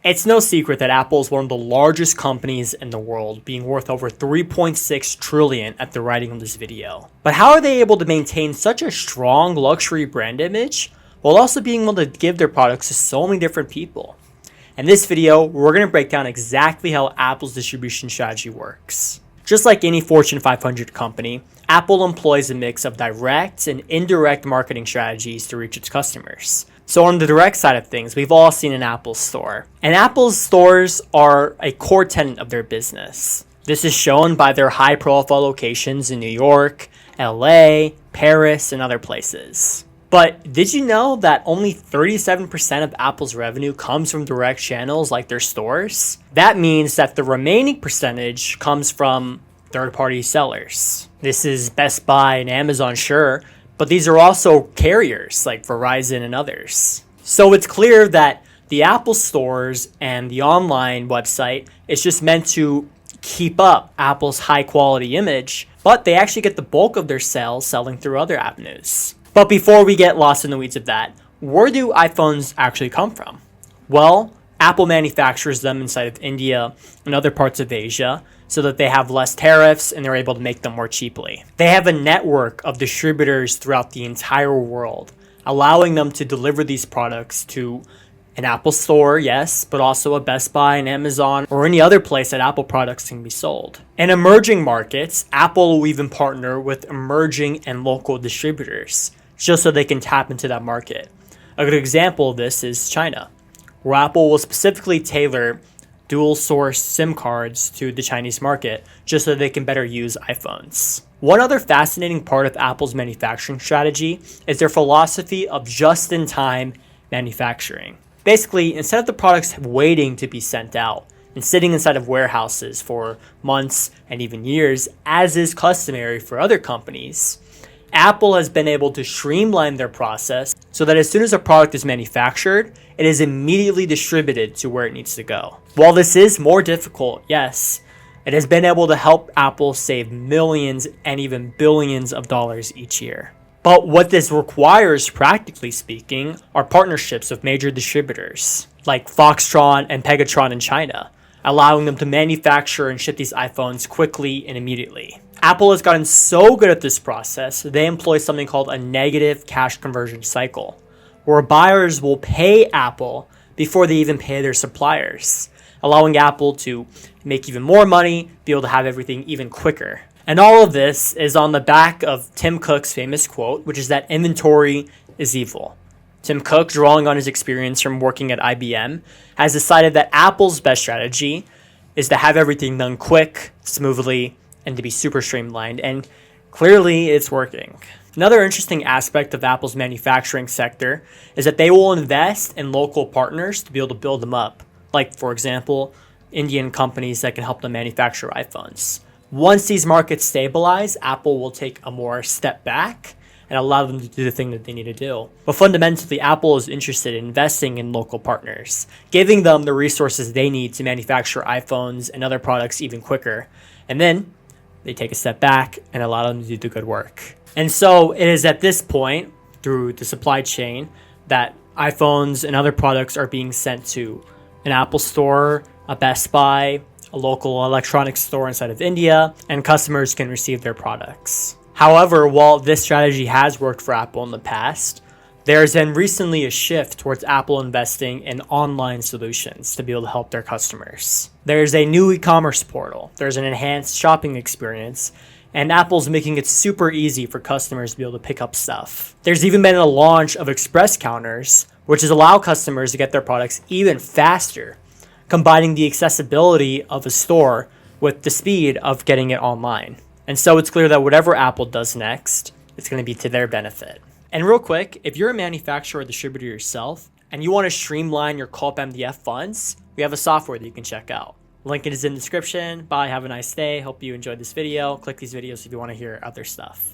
It's no secret that Apple is one of the largest companies in the world, being worth over 3.6 trillion at the writing of this video. But how are they able to maintain such a strong luxury brand image while also being able to give their products to so many different people? In this video, we're going to break down exactly how Apple's distribution strategy works. Just like any Fortune 500 company, Apple employs a mix of direct and indirect marketing strategies to reach its customers. So on the direct side of things, we've all seen an Apple store. And Apple's stores are a core tenet of their business. This is shown by their high-profile locations in New York, LA, Paris, and other places. But did you know that only 37% of Apple's revenue comes from direct channels like their stores? That means that the remaining percentage comes from third-party sellers. This is Best Buy and Amazon, sure, but these are also carriers like Verizon and others. So it's clear that the Apple stores and the online website is just meant to keep up Apple's high-quality image, but they actually get the bulk of their sales selling through other avenues. But before we get lost in the weeds of that, where do iPhones actually come from? Well, Apple manufactures them inside of India and other parts of Asia so that they have less tariffs and they're able to make them more cheaply. They have a network of distributors throughout the entire world, allowing them to deliver these products to an Apple store, yes, but also a Best Buy and Amazon or any other place that Apple products can be sold. In emerging markets, Apple will even partner with emerging and local distributors just so they can tap into that market. A good example of this is China, where Apple will specifically tailor dual source SIM cards to the Chinese market just so they can better use iPhones. One other fascinating part of Apple's manufacturing strategy is their philosophy of just-in-time manufacturing. Basically, instead of the products waiting to be sent out and sitting inside of warehouses for months and even years, as is customary for other companies, Apple has been able to streamline their process so that as soon as a product is manufactured, it is immediately distributed to where it needs to go. While this is more difficult, yes, it has been able to help Apple save millions and even billions of dollars each year. But what this requires, practically speaking, are partnerships with major distributors like Foxtron and Pegatron in China, allowing them to manufacture and ship these iPhones quickly and immediately. Apple has gotten so good at this process, they employ something called a negative cash conversion cycle, where buyers will pay Apple before they even pay their suppliers, allowing Apple to make even more money, be able to have everything even quicker. And all of this is on the back of Tim Cook's famous quote, which is that inventory is evil. Tim Cook, drawing on his experience from working at IBM, has decided that Apple's best strategy is to have everything done quick, smoothly, and to be super streamlined, and clearly it's working. Another interesting aspect of Apple's manufacturing sector is that they will invest in local partners to be able to build them up, like, for example, Indian companies that can help them manufacture iPhones. Once these markets stabilize, Apple will take a more step back and allow them to do the thing that they need to do. But fundamentally, Apple is interested in investing in local partners, giving them the resources they need to manufacture iPhones and other products even quicker. And then they take a step back and allow them to do the good work. And so it is at this point, through the supply chain, that iPhones and other products are being sent to an Apple store, a Best Buy, a local electronics store inside of India, and customers can receive their products. However, while this strategy has worked for Apple in the past, there's been recently a shift towards Apple investing in online solutions to be able to help their customers. There's a new e-commerce portal, there's an enhanced shopping experience, and Apple's making it super easy for customers to be able to pick up stuff. There's even been a launch of express counters, which is allow customers to get their products even faster, combining the accessibility of a store with the speed of getting it online. And so it's clear that whatever Apple does next, it's going to be to their benefit. And real quick, if you're a manufacturer or distributor yourself and you want to streamline your Culp MDF funds, we have a software that you can check out. Link is in the description. Bye, have a nice day. Hope you enjoyed this video. Click these videos if you want to hear other stuff.